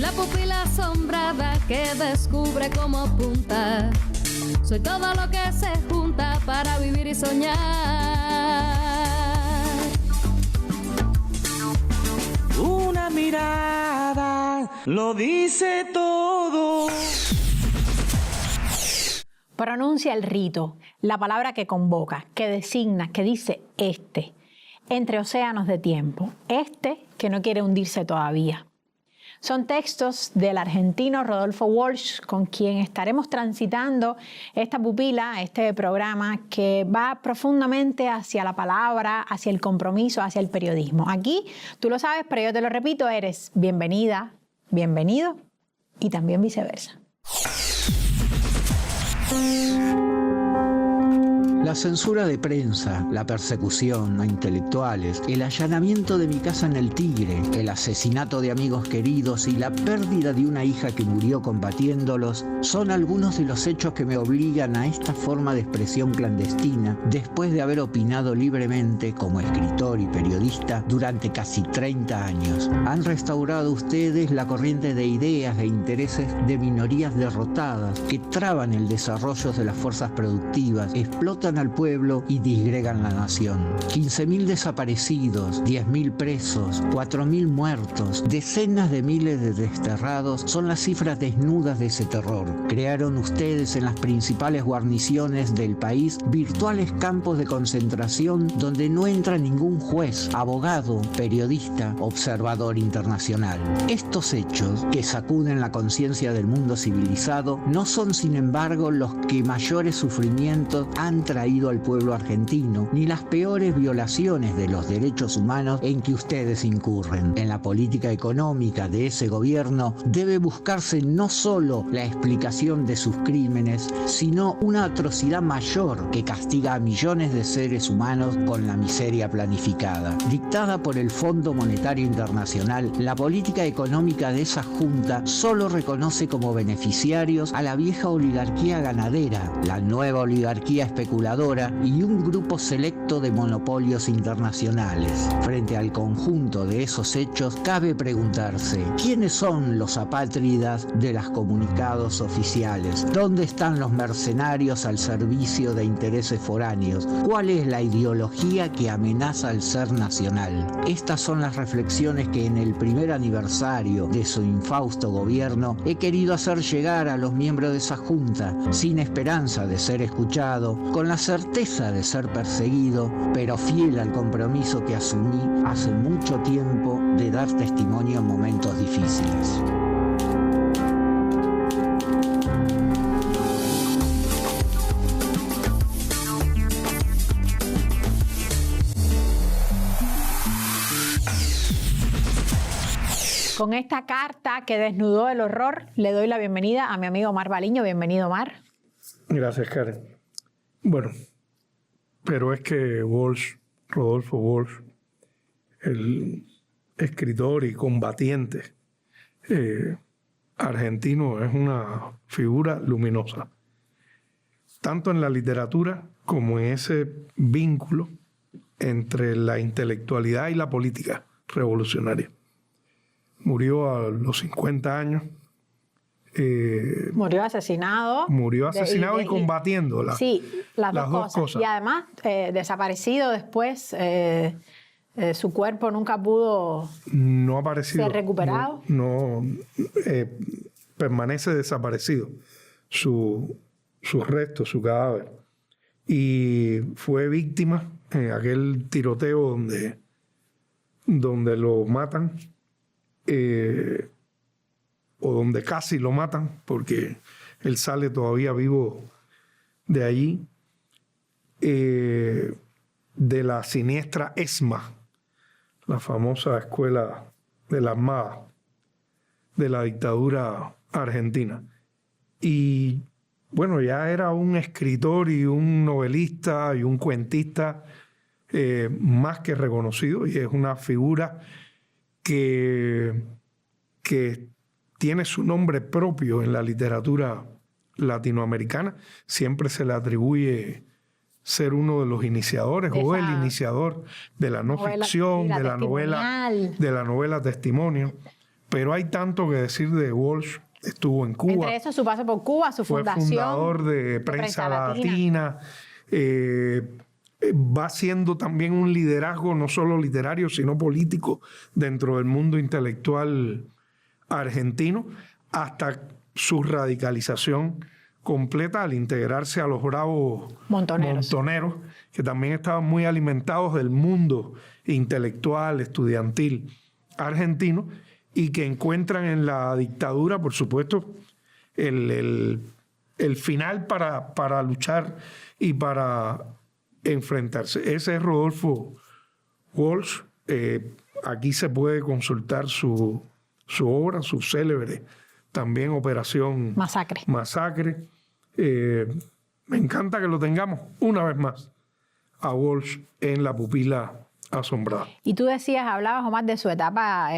la pupila asombrada que descubre cómo apunta. Soy todo lo que se junta para vivir y soñar. Una mirada lo dice todo. Pronuncia el rito, la palabra que convoca, que designa, que dice este, entre océanos de tiempo, este que no quiere hundirse todavía. Son textos del argentino Rodolfo Walsh, con quien estaremos transitando esta pupila, este programa que va profundamente hacia la palabra, hacia el compromiso, hacia el periodismo. Aquí, tú lo sabes, pero yo te lo repito, eres bienvenida, bienvenido y también viceversa. La censura de prensa, la persecución a intelectuales, el allanamiento de mi casa en El Tigre, el asesinato de amigos queridos y la pérdida de una hija que murió combatiéndolos son algunos de los hechos que me obligan a esta forma de expresión clandestina después de haber opinado libremente como escritor y periodista durante casi 30 años. Han restaurado ustedes la corriente de ideas e intereses de minorías derrotadas que traban el desarrollo de las fuerzas productivas, explotan al pueblo y disgregan la nación. 15.000 desaparecidos, 10.000 presos, 4.000 muertos, decenas de miles de desterrados son las cifras desnudas de ese terror. Crearon ustedes en las principales guarniciones del país virtuales campos de concentración donde no entra ningún juez, abogado, periodista, observador internacional. Estos hechos, que sacuden la conciencia del mundo civilizado, no son sin embargo los que mayores sufrimientos han traído al pueblo argentino, ni las peores violaciones de los derechos humanos en que ustedes incurren. En la política económica de ese gobierno debe buscarse no solo la explicación de sus crímenes, sino una atrocidad mayor que castiga a millones de seres humanos con la miseria planificada. Dictada por el Fondo Monetario Internacional, la política económica de esa junta solo reconoce como beneficiarios a la vieja oligarquía ganadera, la nueva oligarquía especuladora y un grupo selecto de monopolios internacionales. Frente al conjunto de esos hechos, cabe preguntarse, ¿quiénes son los apátridas de los comunicados oficiales? ¿Dónde están los mercenarios al servicio de intereses foráneos? ¿Cuál es la ideología que amenaza el ser nacional? Estas son las reflexiones que en el primer aniversario de su infausto gobierno he querido hacer llegar a los miembros de esa junta, sin esperanza de ser escuchado, con la certeza de ser perseguido, pero fiel al compromiso que asumí hace mucho tiempo de dar testimonio en momentos difíciles. Con esta carta que desnudó el horror, le doy la bienvenida a mi amigo Omar Baliño. Bienvenido, Omar. Gracias, Karen. Bueno, pero es que Walsh, Rodolfo Walsh, el escritor y combatiente argentino, es una figura luminosa, tanto en la literatura como en ese vínculo entre la intelectualidad y la política revolucionaria. Murió a los 50 años. Murió asesinado. Murió asesinado y combatiendo las dos cosas. Y además, desaparecido después, su cuerpo nunca pudo no ha aparecido, ser recuperado. Permanece desaparecido sus restos, su cadáver. Y fue víctima en aquel tiroteo donde lo matan, o donde casi lo matan, porque él sale todavía vivo de allí, de la siniestra ESMA, la famosa escuela de la Armada de la dictadura argentina. Y bueno, ya era un escritor y un novelista y un cuentista más que reconocido, y es una figura que tiene su nombre propio en la literatura latinoamericana. Siempre se le atribuye ser uno de los iniciadores o el iniciador de la no ficción, de la novela testimonio. Pero hay tanto que decir de Walsh. Estuvo en Cuba. Entre eso, su paso por Cuba, su fundación. Fue fundador de Prensa Latina. Va siendo también un liderazgo no solo literario, sino político dentro del mundo intelectual argentino, hasta su radicalización completa al integrarse a los Bravos Montoneros, que también estaban muy alimentados del mundo intelectual, estudiantil argentino, y que encuentran en la dictadura, por supuesto, el final para luchar y para enfrentarse. Ese es Rodolfo Walsh. Aquí se puede consultar su obra, su célebre también Operación Masacre. Me encanta que lo tengamos una vez más a Walsh en La pupila asombrada. Y tú hablabas, Omar, de su etapa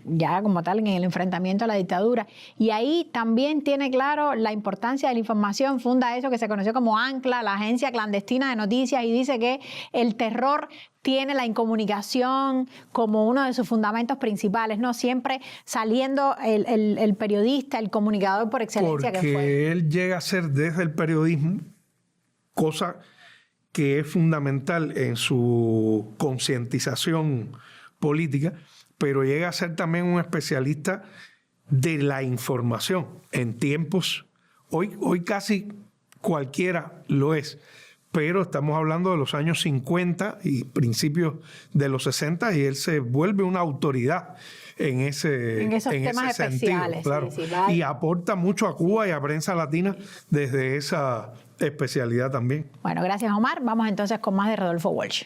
ya como tal en el enfrentamiento a la dictadura, y ahí también tiene claro la importancia de la información. Funda eso que se conoció como ANCLA, la agencia clandestina de noticias, y dice que el terror tiene la incomunicación como uno de sus fundamentos principales, ¿no? Siempre saliendo el periodista, el comunicador por excelencia. Porque que fue. Él llega a ser desde el periodismo, cosa que es fundamental en su concientización política, pero llega a ser también un especialista de la información en tiempos. Hoy casi cualquiera lo es, pero estamos hablando de los años 50 y principios de los 60, y él se vuelve una autoridad en esos temas especiales, claro. Sí, y aporta mucho a Cuba y a Prensa Latina desde esa especialidad también. Bueno, gracias, Omar. Vamos entonces con más de Rodolfo Walsh.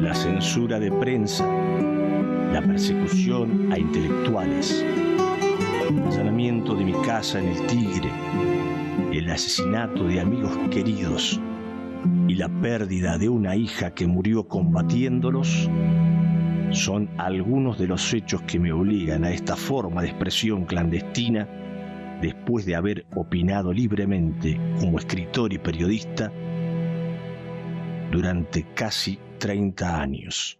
La censura de prensa, la persecución a intelectuales, el allanamiento de mi casa en el Tigre, el asesinato de amigos queridos y la pérdida de una hija que murió combatiéndolos son algunos de los hechos que me obligan a esta forma de expresión clandestina después de haber opinado libremente como escritor y periodista durante casi 30 años.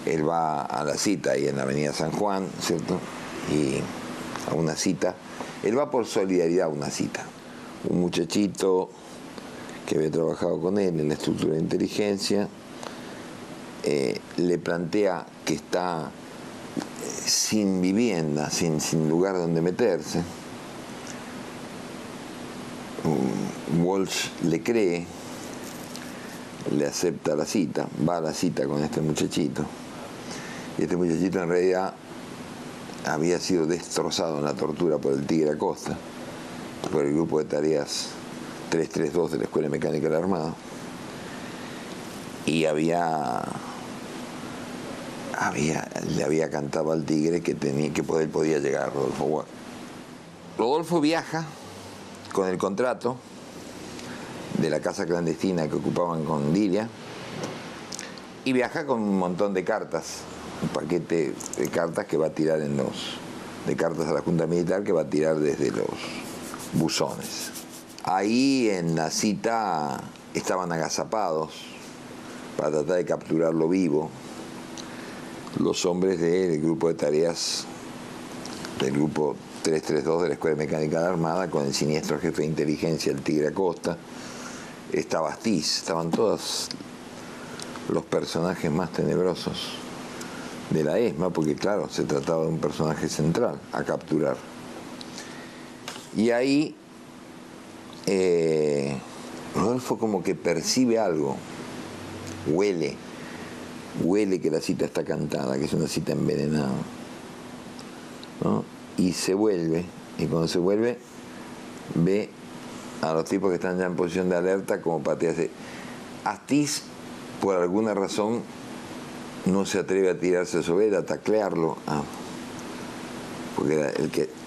Él va a la cita ahí en la avenida San Juan, ¿cierto? Y a una cita, él va por solidaridad a una cita. Un muchachito que había trabajado con él en la estructura de inteligencia le plantea que está sin vivienda, sin lugar donde meterse. Walsh le cree, le acepta la cita, va a la cita con este muchachito, y este muchachito en realidad había sido destrozado en la tortura por el Tigre Acosta, por el grupo de tareas 332 de la Escuela Mecánica de la Armada, y le había cantado al Tigre que él podía llegar a Rodolfo Walsh. Rodolfo viaja con el contrato de la casa clandestina que ocupaban con Lilia, y viaja con un montón de cartas, un paquete de cartas que va a tirar de cartas a la Junta Militar que va a tirar desde los buzones. Ahí en la cita estaban agazapados para tratar de capturarlo vivo los hombres del grupo de tareas del grupo 332 de la Escuela Mecánica de la Armada, con el siniestro jefe de inteligencia, el Tigre Acosta. Estaba Astiz, estaban todos los personajes más tenebrosos de la ESMA, porque claro, se trataba de un personaje central a capturar. Y ahí Rodolfo como que percibe algo, huele que la cita está cantada, que es una cita envenenada, ¿no? Y se vuelve, y cuando se vuelve ve a los tipos que están ya en posición de alerta como patearse. Astiz, por alguna razón, no se atreve a tirarse sobre él, a taclearlo, porque era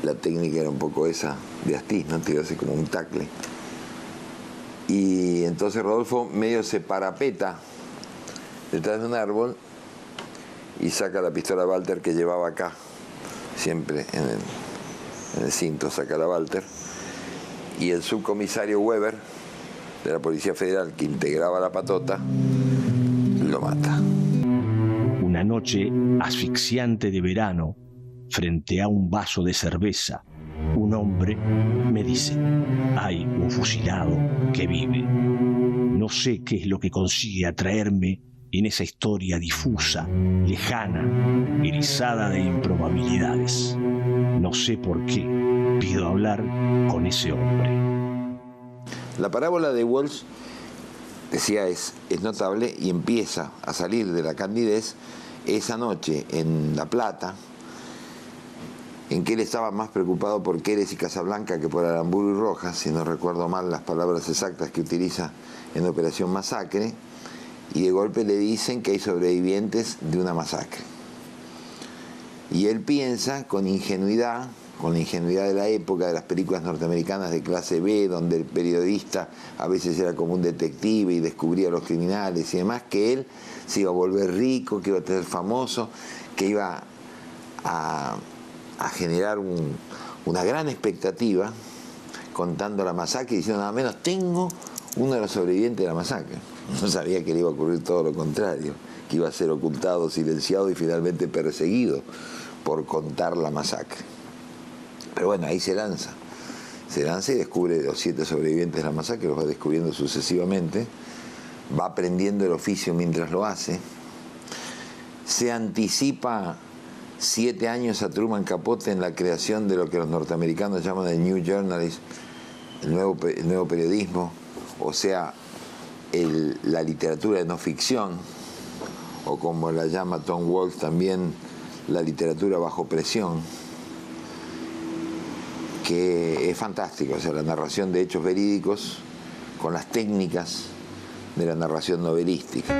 la técnica era un poco esa de Astiz, ¿no? Tirarse como un tacle. Y entonces Rodolfo medio se parapeta detrás de un árbol y saca la pistola Walter que llevaba acá, siempre en el cinto sacar a Walter, y el subcomisario Weber, de la Policía Federal, que integraba la patota, lo mata. Una noche asfixiante de verano, frente a un vaso de cerveza, un hombre me dice: hay un fusilado que vive. No sé qué es lo que consigue atraerme en esa historia difusa, lejana, erizada de improbabilidades. No sé por qué pido hablar con ese hombre. La parábola de Walsh, decía, es notable y empieza a salir de la candidez esa noche en La Plata, en que él estaba más preocupado por Quérez y Casablanca que por Aramburu y Rojas, si no recuerdo mal las palabras exactas que utiliza en Operación Masacre, y de golpe le dicen que hay sobrevivientes de una masacre. Y él piensa con ingenuidad de la época, de las películas norteamericanas de clase B, donde el periodista a veces era como un detective y descubría a los criminales y demás, que él se iba a volver rico, que iba a ser famoso, que iba a generar una gran expectativa contando la masacre y diciendo: nada menos, tengo uno de los sobrevivientes de la masacre. No sabía que le iba a ocurrir todo lo contrario, que iba a ser ocultado, silenciado y finalmente perseguido por contar la masacre. Pero bueno, ahí se lanza y descubre los 7 sobrevivientes de la masacre, los va descubriendo sucesivamente, va aprendiendo el oficio mientras lo hace, se anticipa 7 años a Truman Capote en la creación de lo que los norteamericanos llaman el New Journalism, el nuevo periodismo, o sea, la literatura de no ficción, o como la llama Tom Wolfe también, la literatura bajo presión, que es fantástico, o sea, la narración de hechos verídicos con las técnicas de la narración novelística.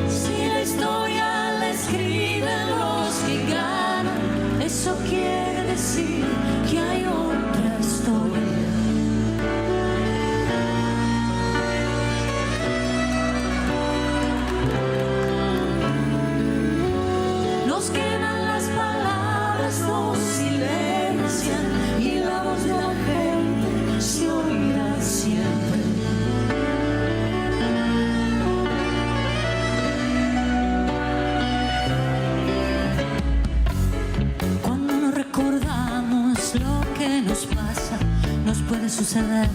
Si la historia la escriben los que ganan, eso quiere decir que hay otra historia. Nos queman las palabras, nos silencian y la voz de la gente se oirá siempre. Cuando no recordamos lo que nos pasa, nos puede suceder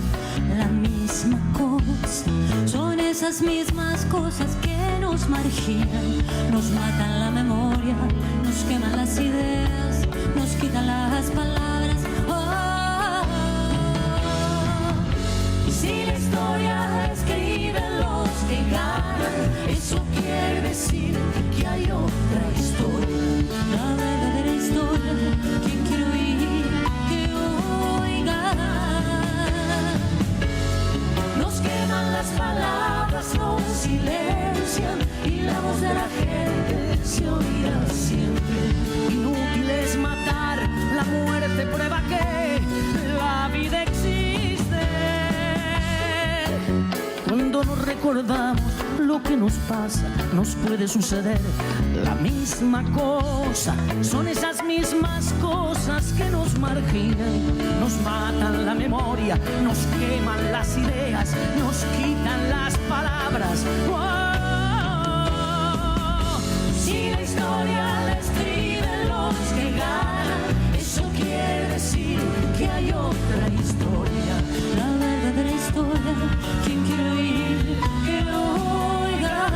la misma cosa. Son esas mismas cosas que nos marginan, nos matan la memoria, nos queman las ideas, nos quitan las palabras. Si la historia la escriben los que ganan, eso quiere decir que hay otra historia, la verdadera historia. Quien quiere oír, que oiga. Nos queman las palabras, nos silencian y la voz de la gente se oirá siempre. Inútil es matar, la muerte prueba que la vida existe. Cuando nos recordamos lo que nos pasa, nos puede suceder la misma cosa. Son esas mismas cosas que nos marginan, nos matan la memoria, nos queman las ideas, nos quitan las palabras. Si la historia la escriben los que ganan, eso quiere decir que hay otra historia, la verdadera historia. Quien quiere oír, que oiga.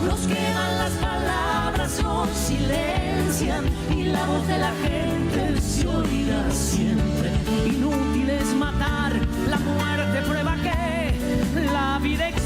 Nos queman las palabras, nos silencian y la voz de la gente se oirá siempre. Inútil es matar, la muerte prueba que la vida existe.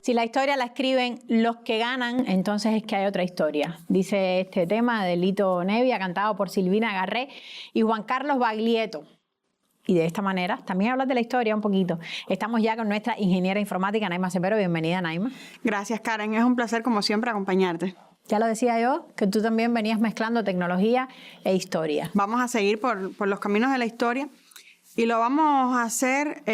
Si la historia la escriben los que ganan, entonces es que hay otra historia. Dice este tema de Lito Nebbia, cantado por Silvina Garré y Juan Carlos Baglietto. Y de esta manera, también hablas de la historia un poquito. Estamos ya con nuestra ingeniera informática, Naima Cepero. Bienvenida, Naima. Gracias, Karen. Es un placer, como siempre, acompañarte. Ya lo decía yo, que tú también venías mezclando tecnología e historia. Vamos a seguir por los caminos de la historia. Y lo vamos a hacer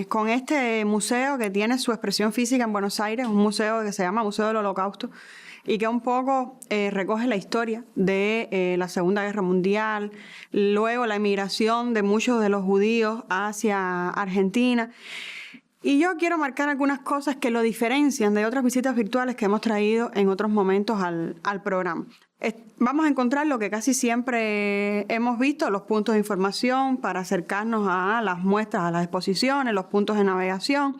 con este museo que tiene su expresión física en Buenos Aires, un museo que se llama Museo del Holocausto y que un poco recoge la historia de la Segunda Guerra Mundial, luego la emigración de muchos de los judíos hacia Argentina. Y yo quiero marcar algunas cosas que lo diferencian de otras visitas virtuales que hemos traído en otros momentos al programa. Vamos a encontrar lo que casi siempre hemos visto, los puntos de información para acercarnos a las muestras, a las exposiciones, los puntos de navegación.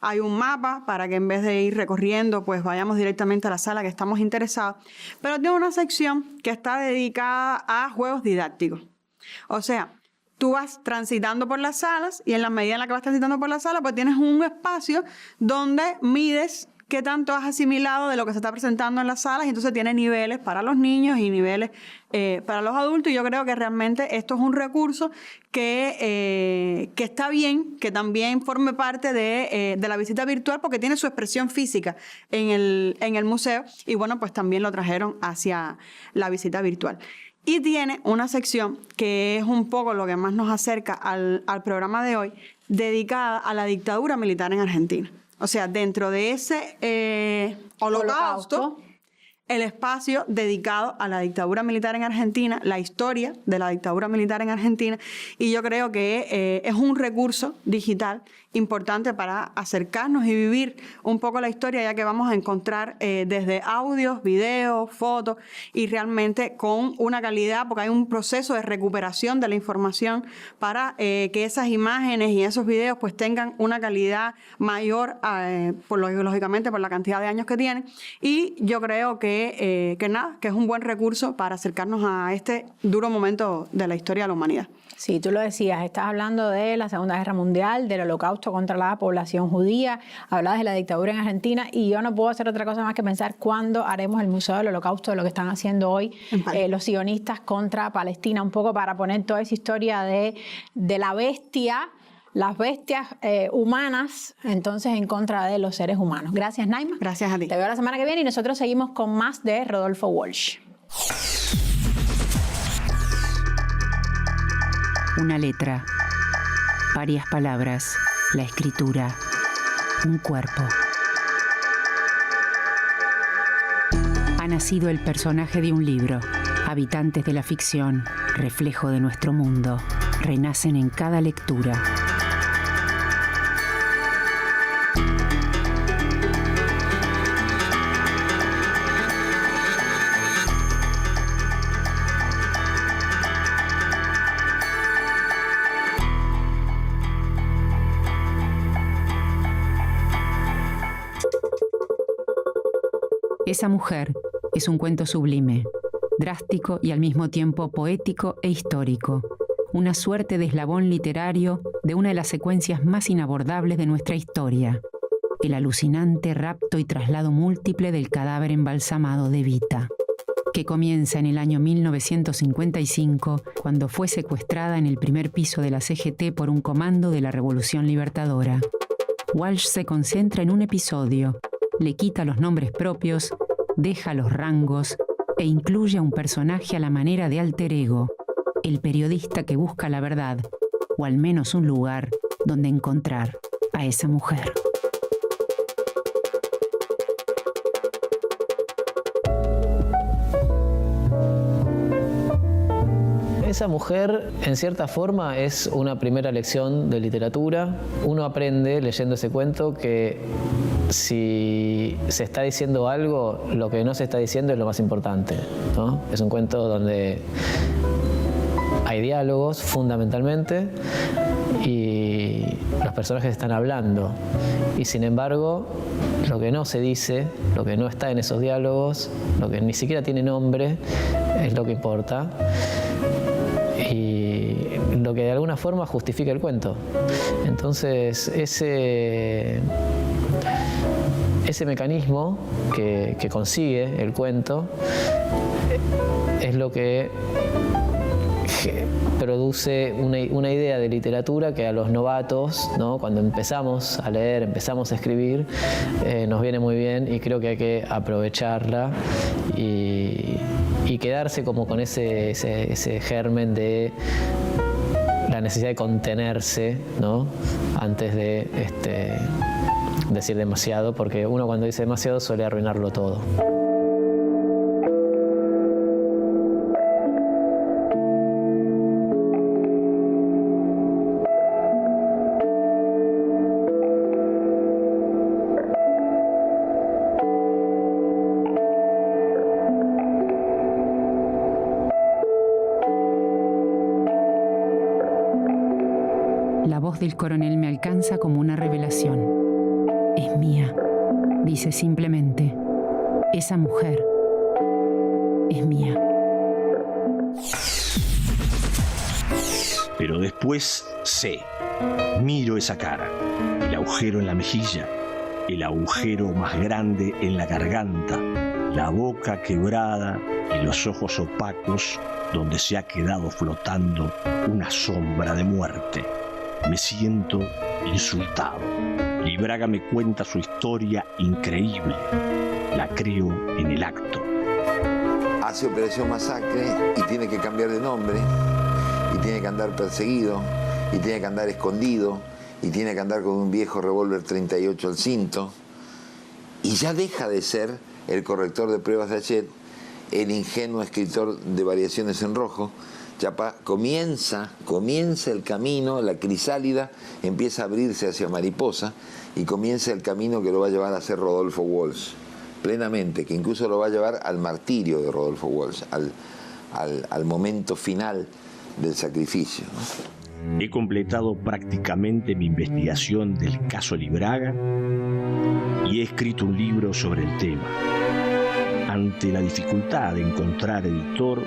Hay un mapa para que en vez de ir recorriendo, pues vayamos directamente a la sala que estamos interesados. Pero tiene una sección que está dedicada a juegos didácticos. O sea, tú vas transitando por las salas y en la medida en la que vas transitando por la sala, pues tienes un espacio donde mides qué tanto has asimilado de lo que se está presentando en las salas, y entonces tiene niveles para los niños y niveles para los adultos, y yo creo que realmente esto es un recurso que está bien, que también forme parte de la visita virtual, porque tiene su expresión física en el museo, y bueno, pues también lo trajeron hacia la visita virtual. Y tiene una sección que es un poco lo que más nos acerca al programa de hoy, dedicada a la dictadura militar en Argentina. O sea, dentro de ese holocausto, el espacio dedicado a la dictadura militar en Argentina, la historia de la dictadura militar en Argentina, y yo creo que es un recurso digital importante para acercarnos y vivir un poco la historia, ya que vamos a encontrar desde audios, videos, fotos, y realmente con una calidad, porque hay un proceso de recuperación de la información para que esas imágenes y esos videos pues tengan una calidad mayor, lógicamente por la cantidad de años que tienen, y yo creo que es un buen recurso para acercarnos a este duro momento de la historia de la humanidad. Sí, tú lo decías, estás hablando de la Segunda Guerra Mundial, del holocausto contra la población judía, hablabas de la dictadura en Argentina, y yo no puedo hacer otra cosa más que pensar cuándo haremos el Museo del Holocausto, de lo que están haciendo hoy los sionistas contra Palestina, un poco para poner toda esa historia de la bestia, las bestias humanas, entonces en contra de los seres humanos. Gracias, Naima. Gracias a ti. Te veo la semana que viene y nosotros seguimos con más de Rodolfo Walsh. Una letra, varias palabras, la escritura, un cuerpo. Ha nacido el personaje de un libro. Habitantes de la ficción, reflejo de nuestro mundo, renacen en cada lectura. Esa mujer es un cuento sublime, drástico y al mismo tiempo poético e histórico, una suerte de eslabón literario de una de las secuencias más inabordables de nuestra historia, el alucinante rapto y traslado múltiple del cadáver embalsamado de Evita, que comienza en el año 1955, cuando fue secuestrada en el primer piso de la CGT por un comando de la Revolución Libertadora. Walsh se concentra en un episodio, le quita los nombres propios, deja los rangos e incluye a un personaje a la manera de alter ego, el periodista que busca la verdad, o al menos un lugar donde encontrar a esa mujer. Esa mujer, en cierta forma, es una primera lección de literatura. Uno aprende, leyendo ese cuento, que si se está diciendo algo, lo que no se está diciendo es lo más importante, ¿no? Es un cuento donde hay diálogos, fundamentalmente, y los los personajes están hablando. Y sin embargo, lo que no se dice, lo que no está en esos diálogos, lo que ni siquiera tiene nombre, es lo que importa. Y lo que de alguna forma justifica el cuento. Entonces, ese mecanismo que consigue el cuento es lo que produce una idea de literatura que a los novatos, ¿no?, cuando empezamos a leer, empezamos a escribir, nos viene muy bien, y creo que hay que aprovecharla y quedarse como con ese germen de la necesidad de contenerse, ¿no?, antes de decir demasiado, porque uno cuando dice demasiado suele arruinarlo todo. La voz del coronel me alcanza como una revelación. Es mía, dice simplemente. Esa mujer es mía. Pero después sé, miro esa cara, el agujero en la mejilla, el agujero más grande en la garganta, la boca quebrada y los ojos opacos donde se ha quedado flotando una sombra de muerte. Me siento insultado. Libraga me cuenta su historia increíble. La creo en el acto. Hace Operación Masacre y tiene que cambiar de nombre, y tiene que andar perseguido, y tiene que andar escondido, y tiene que andar con un viejo revólver 38 al cinto, y ya deja de ser el corrector de pruebas de Hachette, el ingenuo escritor de Variaciones en Rojo. Ya comienza el camino, la crisálida empieza a abrirse hacia Mariposa, y comienza el camino que lo va a llevar a ser Rodolfo Walsh, plenamente, que incluso lo va a llevar al martirio de Rodolfo Walsh, al momento final del sacrificio, ¿no? He completado prácticamente mi investigación del caso Libraga y he escrito un libro sobre el tema. Ante la dificultad de encontrar editor,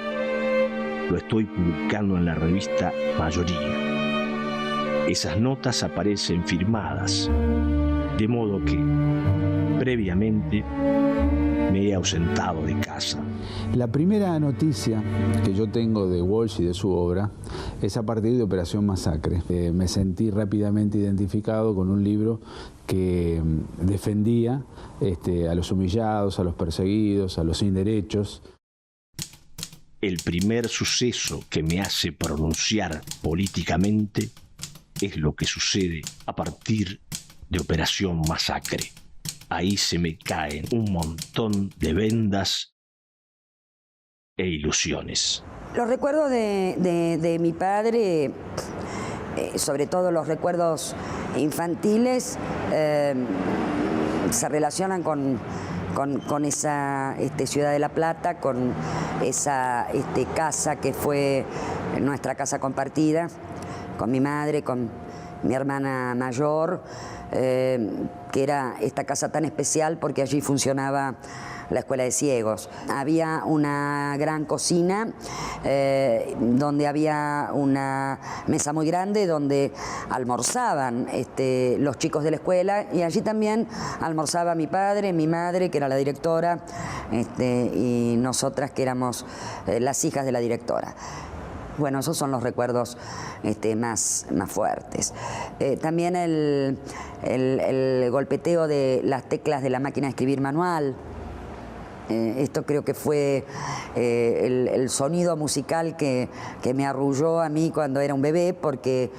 lo estoy publicando en la revista Mayoría. Esas notas aparecen firmadas, de modo que, previamente, me he ausentado de casa. La primera noticia que yo tengo de Walsh y de su obra es a partir de Operación Masacre. Me sentí rápidamente identificado con un libro que defendía a los humillados, a los perseguidos, a los sin derechos. El primer suceso que me hace pronunciar políticamente es lo que sucede a partir de Operación Masacre. Ahí se me caen un montón de vendas e ilusiones. Los recuerdos de mi padre, sobre todo los recuerdos infantiles, se relacionan con esa ciudad de La Plata, con esa casa que fue nuestra casa compartida, con mi madre, con mi hermana mayor, que era esta casa tan especial porque allí funcionaba la escuela de ciegos. Había una gran cocina donde había una mesa muy grande donde almorzaban los chicos de la escuela, y allí también almorzaba mi padre, mi madre, que era la directora, y nosotras, que éramos las hijas de la directora. Bueno, esos son los recuerdos más fuertes. También el golpeteo de las teclas de la máquina de escribir manual. Esto creo que fue el sonido musical que me arrulló a mí cuando era un bebé, porque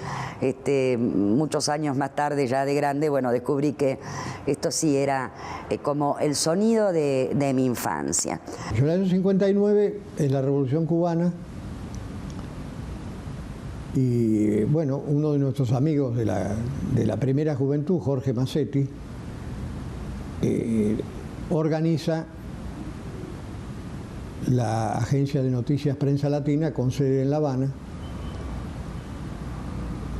muchos años más tarde, ya de grande, bueno, descubrí que esto sí era como el sonido de mi infancia. Yo en el año 59, en la Revolución Cubana, y bueno, uno de nuestros amigos de la primera juventud, Jorge Massetti, organiza la agencia de noticias Prensa Latina con sede en La Habana,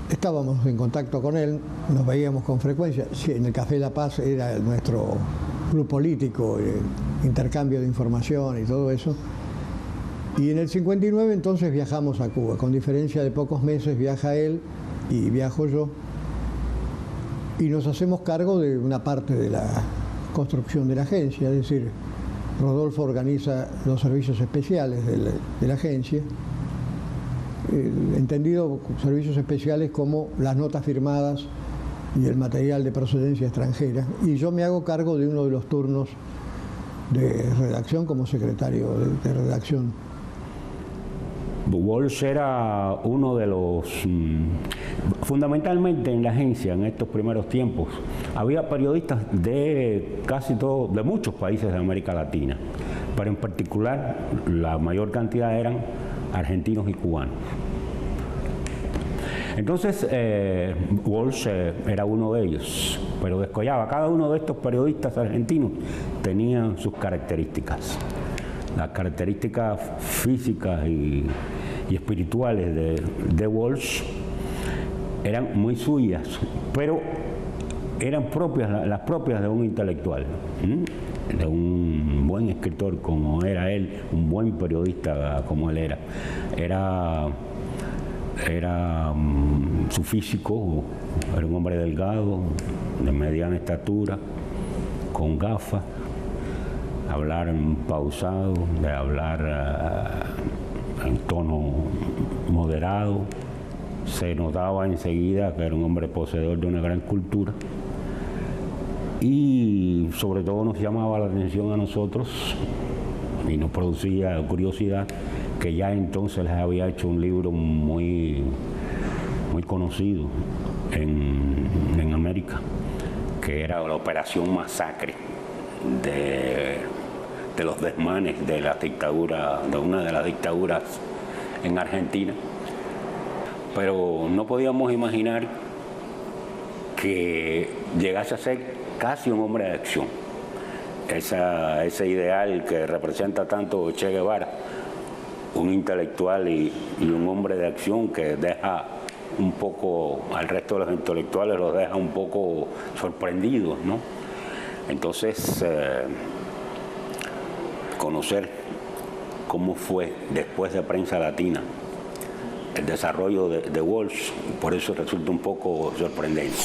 estábamos en contacto con él, nos veíamos con frecuencia. Sí, en el Café La Paz era nuestro club político, intercambio de información y todo eso. Y en el 59 entonces viajamos a Cuba. Con diferencia de pocos meses viaja él y viajo yo. Y nos hacemos cargo de una parte de la construcción de la agencia, es decir, Rodolfo organiza los servicios especiales de la agencia, entendido servicios especiales como las notas firmadas y el material de procedencia extranjera, y yo me hago cargo de uno de los turnos de redacción como secretario de redacción. Walsh era uno de los, fundamentalmente en la agencia en estos primeros tiempos, había periodistas de casi todos, de muchos países de América Latina, pero en particular la mayor cantidad eran argentinos y cubanos. Entonces Walsh era uno de ellos, pero descollaba. Cada uno de estos periodistas argentinos tenía sus características. Las características físicas y espirituales de Walsh eran muy suyas, pero eran las propias de un intelectual, de un buen escritor como era él, un buen periodista como él era su físico, era un hombre delgado, de mediana estatura, con gafas, hablar pausado, de hablar en tono moderado. Se notaba enseguida que era un hombre poseedor de una gran cultura y sobre todo nos llamaba la atención a nosotros y nos producía curiosidad que ya entonces les había hecho un libro muy conocido en América, que era la Operación Masacre de los desmanes de la dictadura, de una de las dictaduras en Argentina. Pero no podíamos imaginar que llegase a ser casi un hombre de acción. Ese ideal que representa tanto Che Guevara, un intelectual y un hombre de acción que deja un poco al resto de los intelectuales, los deja un poco sorprendidos, ¿no? Entonces, conocer cómo fue después de Prensa Latina el desarrollo de Walsh, por eso resulta un poco sorprendente.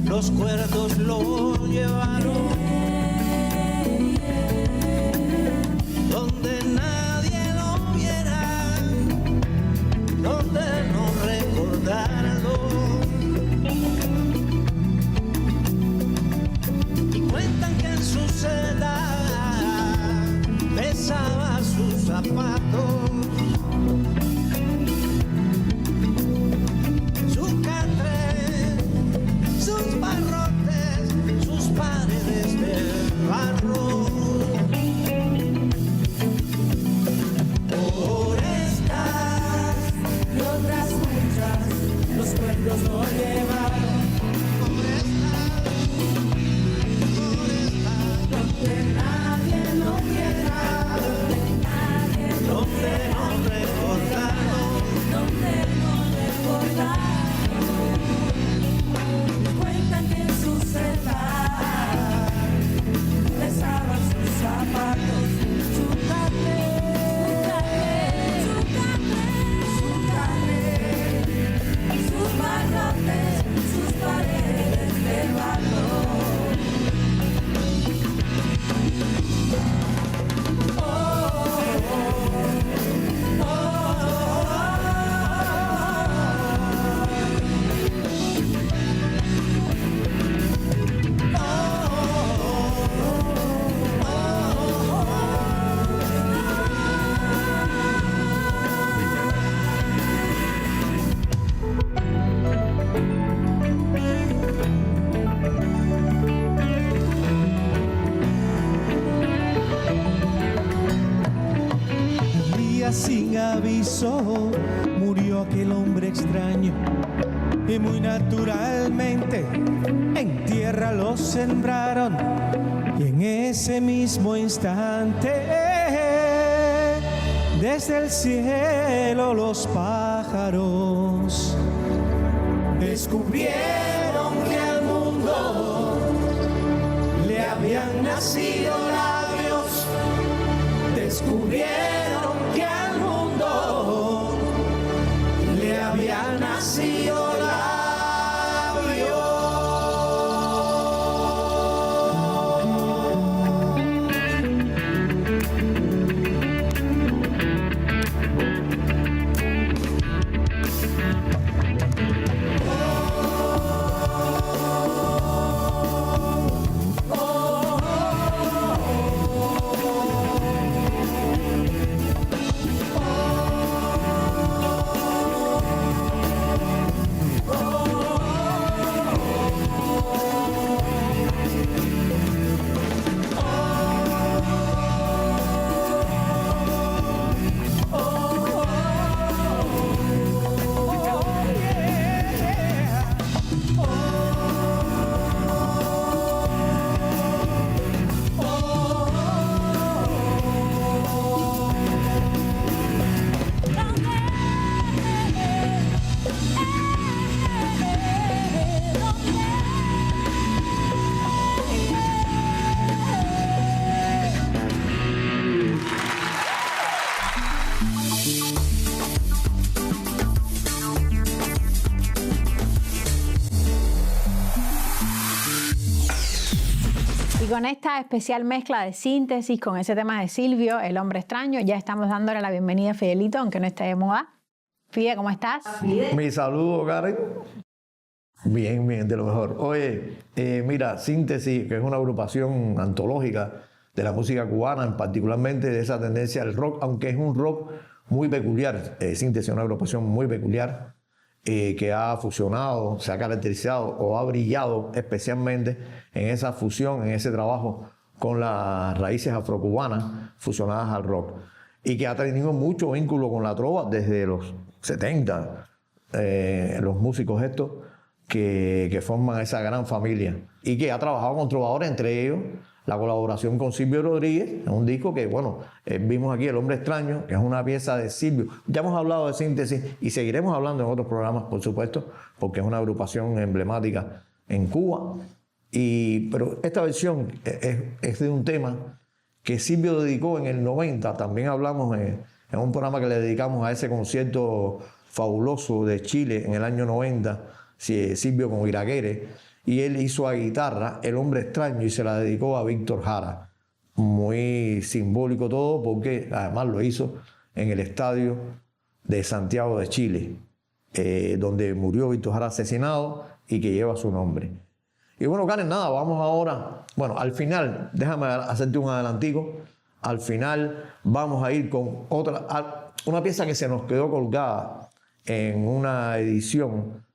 Los cuerdos lo llevaron donde nadie lo viera, donde no recordarlo. Y cuentan que en su celda besaba sus zapatos. Por esta sin aviso murió aquel hombre extraño y muy naturalmente en tierra los sembraron y en ese mismo instante desde el cielo los pájaros descubrieron que al mundo le habían nacido labios, descubrieron que al mundo le habían nacido labios. Y con esta especial mezcla de síntesis con ese tema de Silvio, El hombre extraño, ya estamos dándole la bienvenida a Fidelito, aunque no esté de moda. Fide, ¿cómo estás? Mi saludo, Karen. Bien, bien, de lo mejor. Oye, mira, Síntesis, que es una agrupación antológica de la música cubana, particularmente de esa tendencia al rock, aunque es un rock muy peculiar. Síntesis es una agrupación muy peculiar que ha fusionado, se ha caracterizado o ha brillado especialmente en esa fusión, en ese trabajo con las raíces afrocubanas fusionadas al rock. Y que ha tenido mucho vínculo con la trova desde los 70, los músicos estos que forman esa gran familia. Y que ha trabajado con trovadores, entre ellos la colaboración con Silvio Rodríguez, en un disco que, bueno, vimos aquí El hombre extraño, que es una pieza de Silvio. Ya hemos hablado de Síntesis y seguiremos hablando en otros programas, por supuesto, porque es una agrupación emblemática en Cuba. Pero esta versión es de un tema que Silvio dedicó en el 90. También hablamos en un programa que le dedicamos a ese concierto fabuloso de Chile en el año 90, Silvio con Iraquere. Y él hizo a guitarra El hombre extraño y se la dedicó a Víctor Jara. Muy simbólico todo, porque además lo hizo en el estadio de Santiago de Chile, donde murió Víctor Jara asesinado y que lleva su nombre. Y bueno, Karen, nada, vamos ahora. Bueno, al final, déjame hacerte un adelantico. Al final vamos a ir con una pieza que se nos quedó colgada en una edición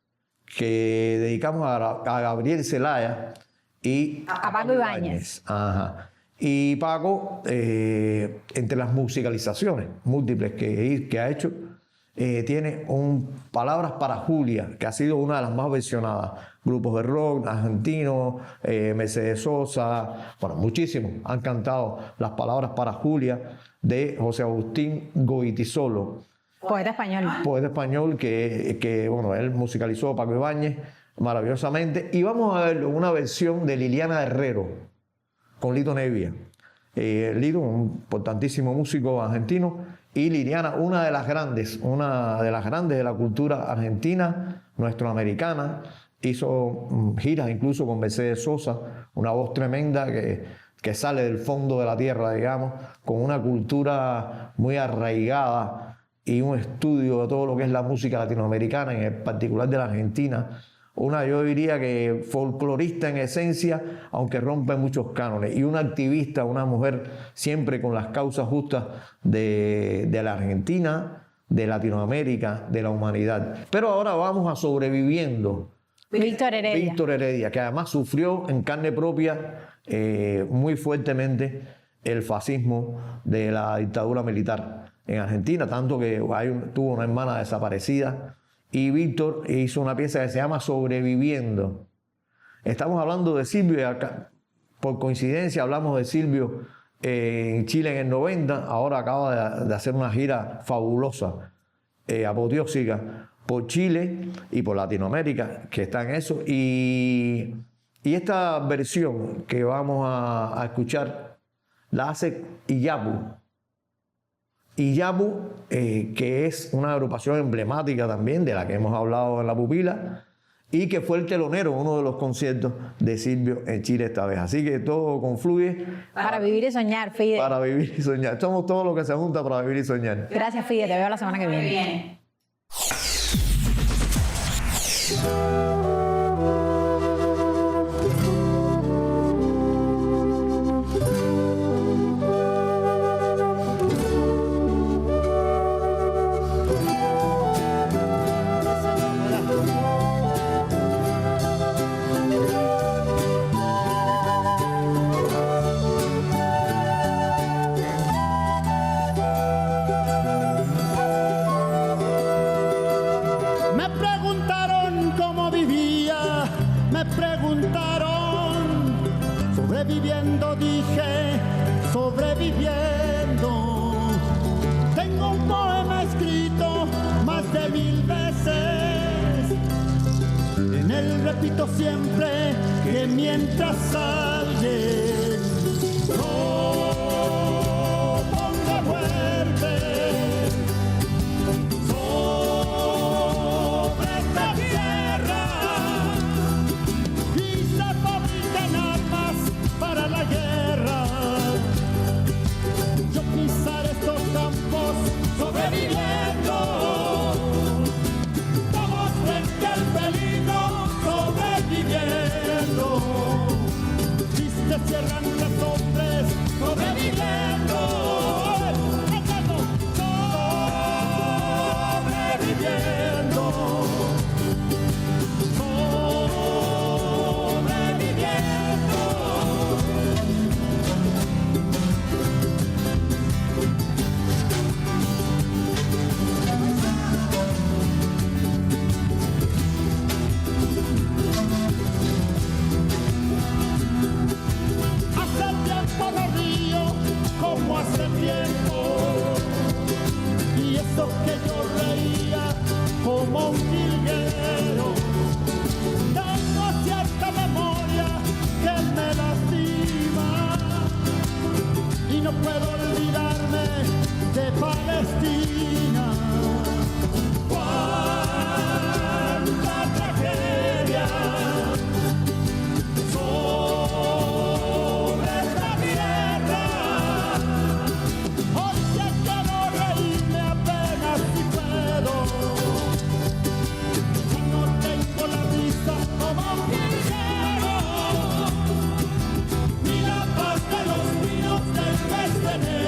que dedicamos a Gabriel Zelaya y a Paco Ibáñez. Ajá. Y Paco, entre las musicalizaciones múltiples que ha hecho, tiene Palabras para Julia, que ha sido una de las más versionadas. Grupos de rock argentinos, Mercedes Sosa, bueno, muchísimos han cantado las Palabras para Julia de José Agustín Goytisolo. Poeta español. Poeta español que bueno, él musicalizó Paco Ibáñez maravillosamente. Y vamos a ver una versión de Liliana Herrero con Lito Nevia. Lito, un importantísimo músico argentino, y Liliana, una de las grandes de la cultura argentina, nuestroamericana. Hizo giras incluso con Mercedes Sosa, una voz tremenda que sale del fondo de la tierra, digamos, con una cultura muy arraigada y un estudio de todo lo que es la música latinoamericana, en particular de la Argentina. Yo diría que folclorista en esencia, aunque rompe muchos cánones, y una activista, una mujer siempre con las causas justas de la Argentina, de Latinoamérica, de la humanidad. Pero ahora vamos a Sobreviviendo. Víctor Heredia. Víctor Heredia, que además sufrió en carne propia muy fuertemente el fascismo de la dictadura militar en Argentina, tanto que tuvo una hermana desaparecida, y Víctor hizo una pieza que se llama Sobreviviendo. Estamos hablando de Silvio y acá, por coincidencia hablamos de Silvio en Chile en el 90, ahora acaba de hacer una gira fabulosa, apoteósica, por Chile y por Latinoamérica, que está en eso. Y esta versión que vamos a escuchar la hace Iyapu. Iyapu, que es una agrupación emblemática también, de la que hemos hablado en La Pupila, y que fue el telonero en uno de los conciertos de Silvio en Chile esta vez. Así que todo confluye. Para vivir y soñar, Fide. Para vivir y soñar. Somos todo lo que se junta para vivir y soñar. Gracias, Fide. Te veo la semana que viene. Sobreviviendo, dije, sobreviviendo. Tengo un poema escrito más de 1000 veces. En él repito siempre que mientras alguien no ponga muerte sobre esta tierra y se fabrican armas para la guerra, yo pisaré estos campos sobreviviendo. Vamos frente al peligro sobreviviendo. Si se cierran los hombres sobreviviendo. Sobreviviendo. Como hace tiempo, y eso que yo reía como un jilguero, tengo cierta memoria que me lastima y no puedo olvidarme de Palestina. ¡Cuánta tragedia! Ni la paz de los vinos del mes de enero.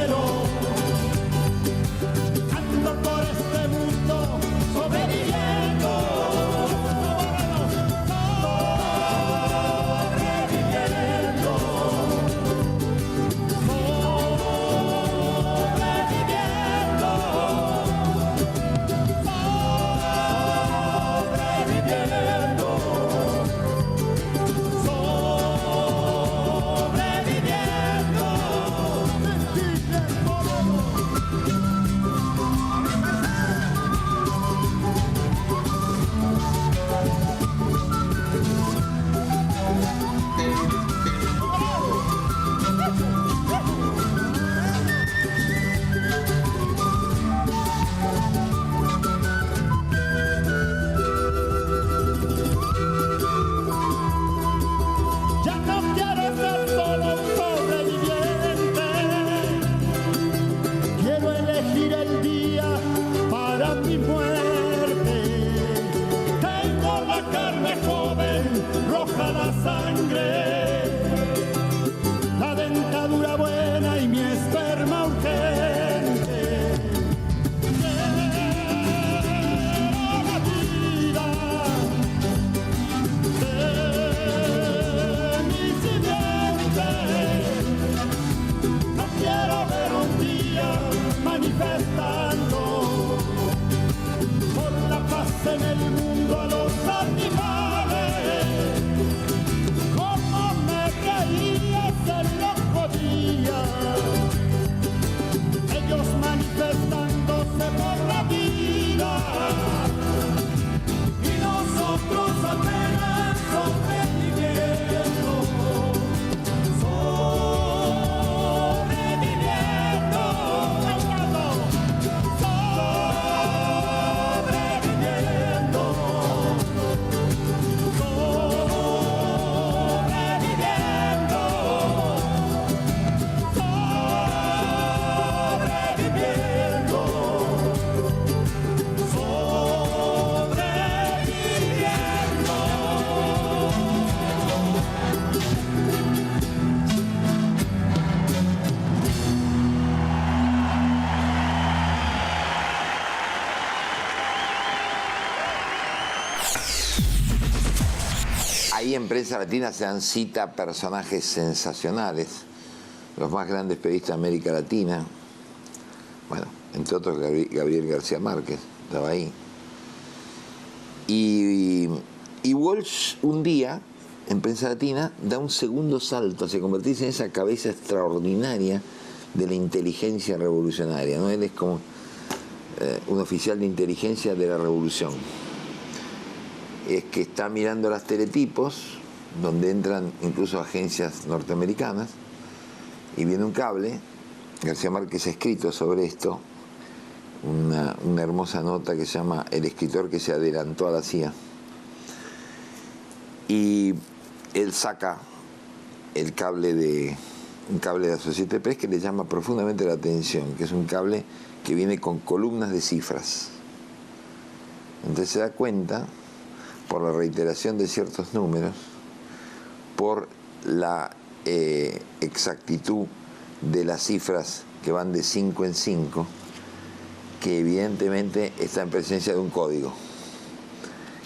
en Prensa Latina se dan cita personajes sensacionales, los más grandes periodistas de América Latina, bueno, entre otros Gabriel García Márquez, estaba ahí. Y Walsh un día, en Prensa Latina, da un segundo salto hacia convertirse en esa cabeza extraordinaria de la inteligencia revolucionaria, ¿no? Él es como un oficial de inteligencia de la revolución. Es que está mirando los teletipos, donde entran incluso agencias norteamericanas, y viene un cable. García Márquez ha escrito sobre esto una hermosa nota que se llama El escritor que se adelantó a la CIA. Y él saca un cable de Associated Press que le llama profundamente la atención, que es un cable que viene con columnas de cifras. Entonces se da cuenta, por la reiteración de ciertos números, por la exactitud de las cifras que van de 5 en 5, que evidentemente está en presencia de un código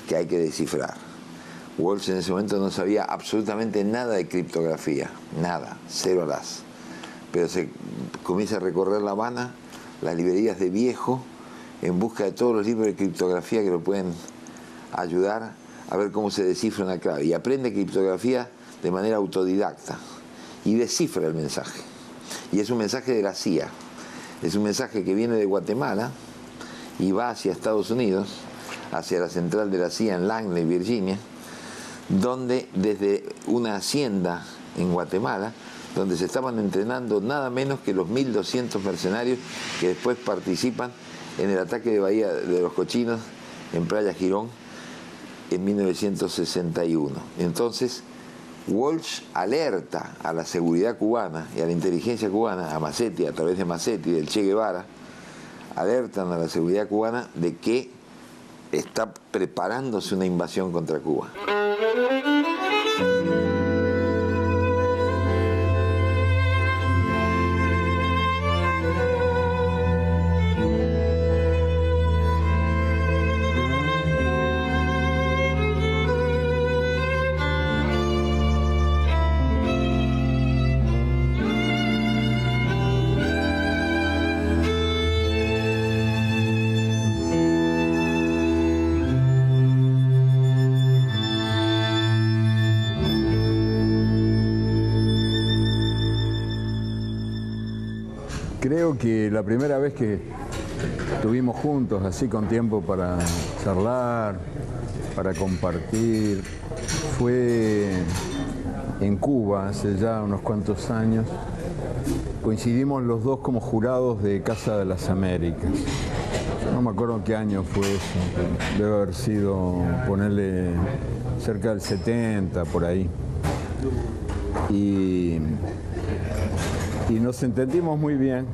que hay que descifrar. Walsh en ese momento no sabía absolutamente nada de criptografía, nada, cero alas. Pero se comienza a recorrer La Habana, las librerías de viejo, en busca de todos los libros de criptografía que lo pueden ayudar a ver cómo se descifra una clave. Y aprende criptografía de manera autodidacta y descifra el mensaje. Y es un mensaje de la CIA. Es un mensaje que viene de Guatemala y va hacia Estados Unidos, hacia la central de la CIA en Langley, Virginia, donde desde una hacienda en Guatemala, donde se estaban entrenando nada menos que los 1.200 mercenarios que después participan en el ataque de Bahía de los Cochinos en Playa Girón en 1961. Entonces, Walsh alerta a la seguridad cubana y a la inteligencia cubana, a Massetti, a través de Massetti y del Che Guevara, alertan a la seguridad cubana de que está preparándose una invasión contra Cuba. Creo que la primera vez que estuvimos juntos, así con tiempo para charlar, para compartir, fue en Cuba, hace ya unos cuantos años. Coincidimos los dos como jurados de Casa de las Américas. Yo no me acuerdo en qué año fue eso, debe haber sido, ponerle, cerca del 70, por ahí. Y nos entendimos muy bien.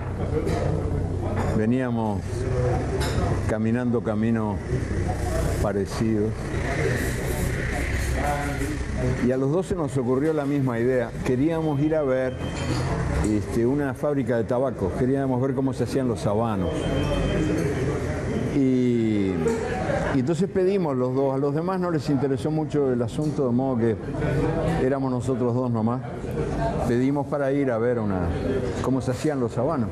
Veníamos caminando caminos parecidos. Y a los dos se nos ocurrió la misma idea. Queríamos ir a ver una fábrica de tabaco. Queríamos ver cómo se hacían los habanos. Y entonces pedimos los dos. A los demás no les interesó mucho el asunto, de modo que éramos nosotros dos nomás. Pedimos para ir a ver cómo se hacían los habanos.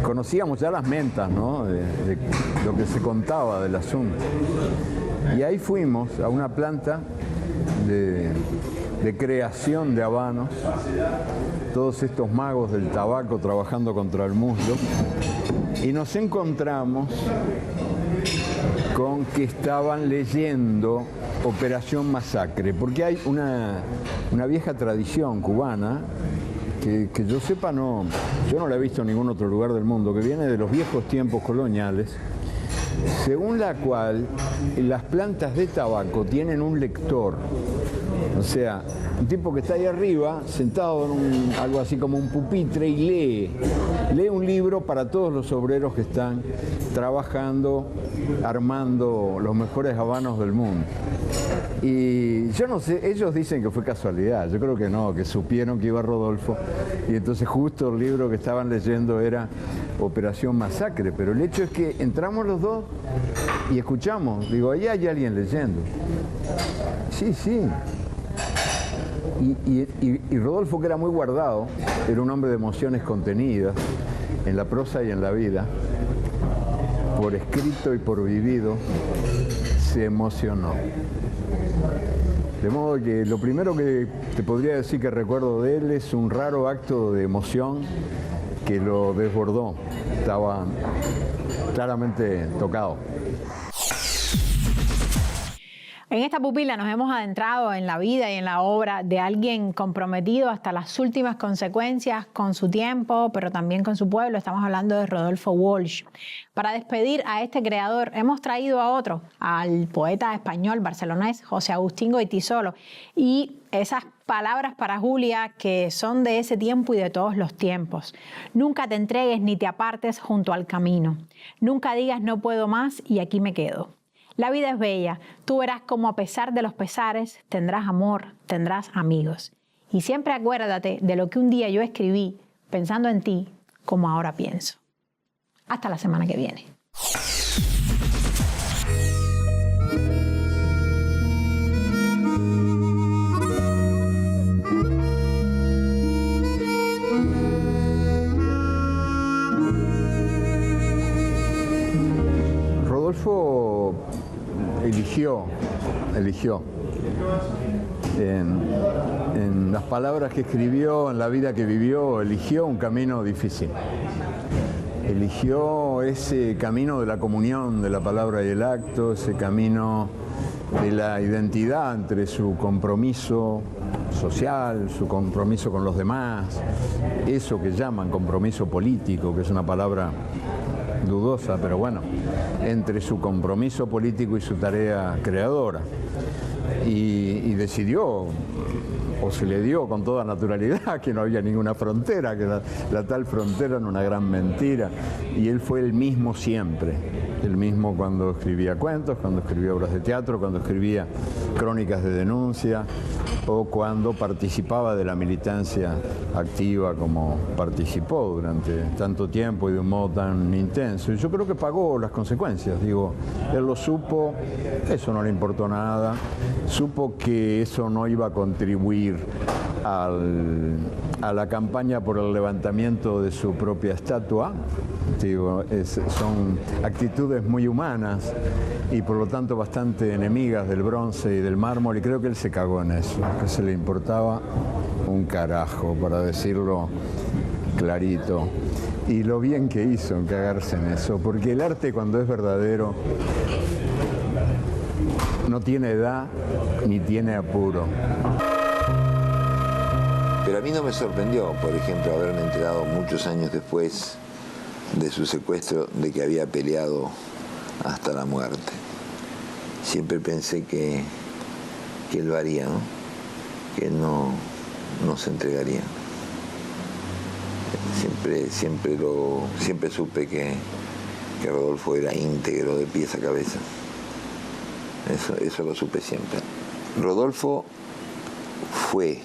Conocíamos ya las mentas, ¿no? de lo que se contaba del asunto. Y ahí fuimos a una planta de creación de habanos, todos estos magos del tabaco trabajando contra el muslo, y nos encontramos con que estaban leyendo Operación Masacre, porque hay una vieja tradición cubana que yo sepa yo no la he visto en ningún otro lugar del mundo, que viene de los viejos tiempos coloniales, según la cual las plantas de tabaco tienen un lector. O sea, un tipo que está ahí arriba, sentado en algo así como un pupitre, y lee un libro para todos los obreros que están trabajando, armando los mejores habanos del mundo. Y yo no sé, ellos dicen que fue casualidad, yo creo que no, que supieron que iba Rodolfo, y entonces justo el libro que estaban leyendo era Operación Masacre, pero el hecho es que entramos los dos y escuchamos. Digo, ahí hay alguien leyendo. Sí, sí. Y Rodolfo, que era muy guardado, era un hombre de emociones contenidas en la prosa y en la vida, por escrito y por vivido, se emocionó. De modo que lo primero que te podría decir que recuerdo de él es un raro acto de emoción que lo desbordó. Estaba claramente tocado. En esta pupila nos hemos adentrado en la vida y en la obra de alguien comprometido hasta las últimas consecuencias con su tiempo, pero también con su pueblo. Estamos hablando de Rodolfo Walsh. Para despedir a este creador hemos traído a otro, al poeta español barcelonés José Agustín Goytisolo, y esas palabras para Julia que son de ese tiempo y de todos los tiempos. Nunca te entregues ni te apartes junto al camino. Nunca digas no puedo más y aquí me quedo. La vida es bella, tú verás cómo a pesar de los pesares tendrás amor, tendrás amigos. Y siempre acuérdate de lo que un día yo escribí pensando en ti como ahora pienso. Hasta la semana que viene. Rodolfo eligió en las palabras que escribió, en la vida que vivió, eligió un camino difícil. Eligió ese camino de la comunión de la palabra y el acto, ese camino de la identidad entre su compromiso social, su compromiso con los demás, eso que llaman compromiso político, que es una palabra dudosa, pero bueno, entre su compromiso político y su tarea creadora. Y decidió, o se le dio con toda naturalidad, que no había ninguna frontera, que la tal frontera era una gran mentira. Y él fue el mismo siempre, el mismo cuando escribía cuentos, cuando escribía obras de teatro, cuando escribía crónicas de denuncia, o cuando participaba de la militancia activa como participó durante tanto tiempo y de un modo tan intenso. Y yo creo que pagó las consecuencias, digo, él lo supo, eso no le importó nada, supo que eso no iba a contribuir a la campaña por el levantamiento de su propia estatua. Digo, son actitudes muy humanas y por lo tanto bastante enemigas del bronce y del mármol, y creo que él se cagó en eso, que se le importaba un carajo, para decirlo clarito. Y lo bien que hizo en cagarse en eso, porque el arte, cuando es verdadero, no tiene edad ni tiene apuro. Pero a mí no me sorprendió, por ejemplo, haberme enterado muchos años después de su secuestro de que había peleado hasta la muerte. Siempre pensé que él lo haría, ¿no? Que él no se entregaría. Siempre supe que Rodolfo era íntegro de pies a cabeza. Eso lo supe siempre. Rodolfo fue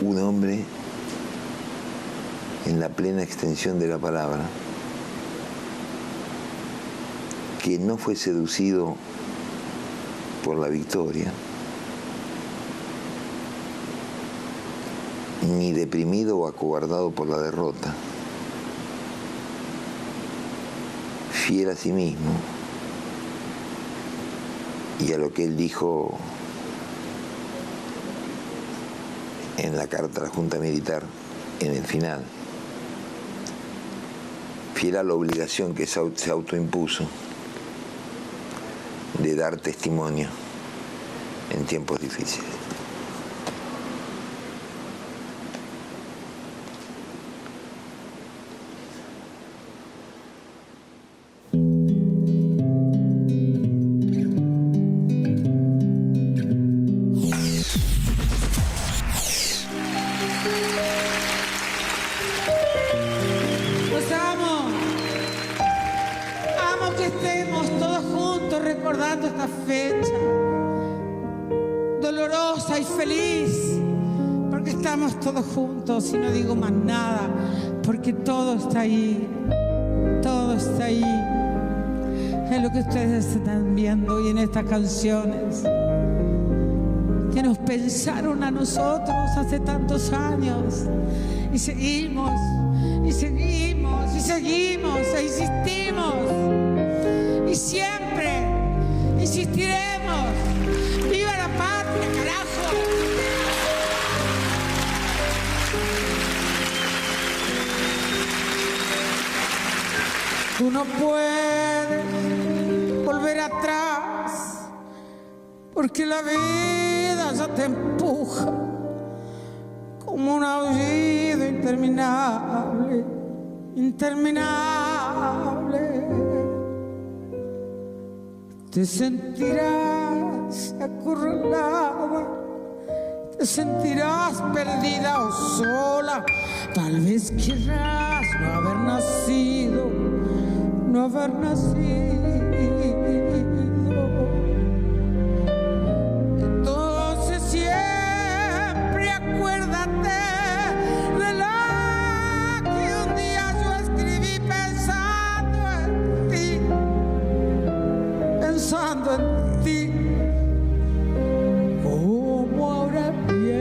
un hombre en la plena extensión de la palabra, que no fue seducido por la victoria, ni deprimido o acobardado por la derrota, fiel a sí mismo y a lo que él dijo en la carta a la Junta Militar en el final, fiel a la obligación que se autoimpuso de dar testimonio en tiempos difíciles. Recordando esta fecha dolorosa y feliz, porque estamos todos juntos y no digo más nada, porque todo está ahí, todo está ahí. Es lo que ustedes están viendo hoy en estas canciones, que nos pensaron a nosotros hace tantos años, y seguimos, y seguimos, y seguimos, e insistimos, y siempre insistiremos. ¡Viva la patria, carajo! Tú no puedes volver atrás, porque la vida ya te empuja como un aullido interminable, interminable. Te sentirás acorralada, te sentirás perdida o sola. Tal vez querrás no haber nacido, no haber nacido. Entonces siempre acuérdate de lo que un día yo escribí pensando en ti, pensando en ti. Como ahora pienso,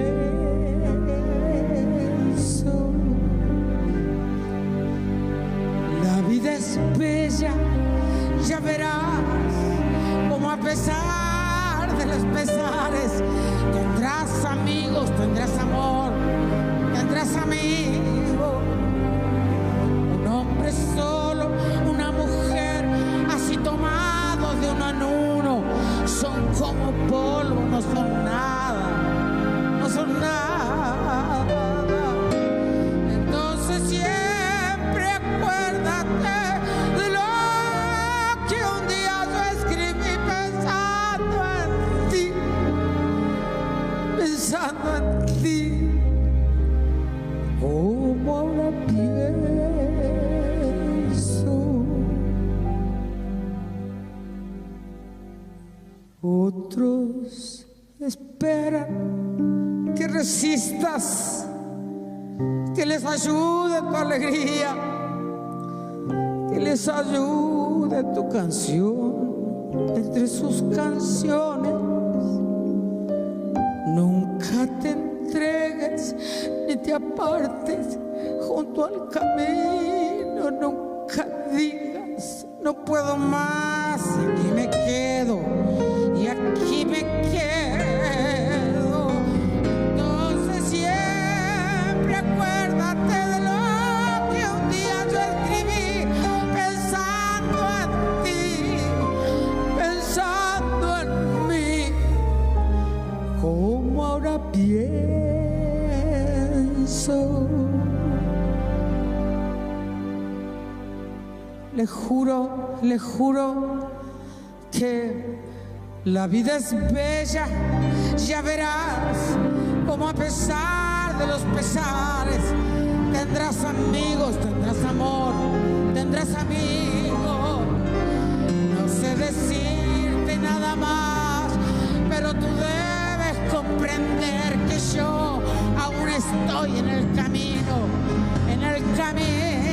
la vida es bella, ya verás como a pesar de los pesares tendrás amigos, tendrás amor, tendrás amigos. Un hombre solo, una mujer, así tomados de uno en uno, son como polvo, no son nada, no son nada. Entonces siempre acuérdate de lo que un día yo escribí pensando en ti, pensando en ti. Como ahora pienso. Otros esperan que resistas, que les ayude tu alegría, que les ayude tu canción entre sus canciones. Nunca te entregues ni te apartes junto al camino. Nunca digas no puedo más y aquí me quedo, y aquí me quedo. Entonces siempre acuérdate de lo que un día yo escribí pensando en ti, pensando en mí. Como ahora pienso. Le juro que la vida es bella, ya verás como a pesar de los pesares tendrás amigos, tendrás amor, tendrás amigos. No sé decirte nada más, pero tú debes comprender que yo aún estoy en el camino, en el camino.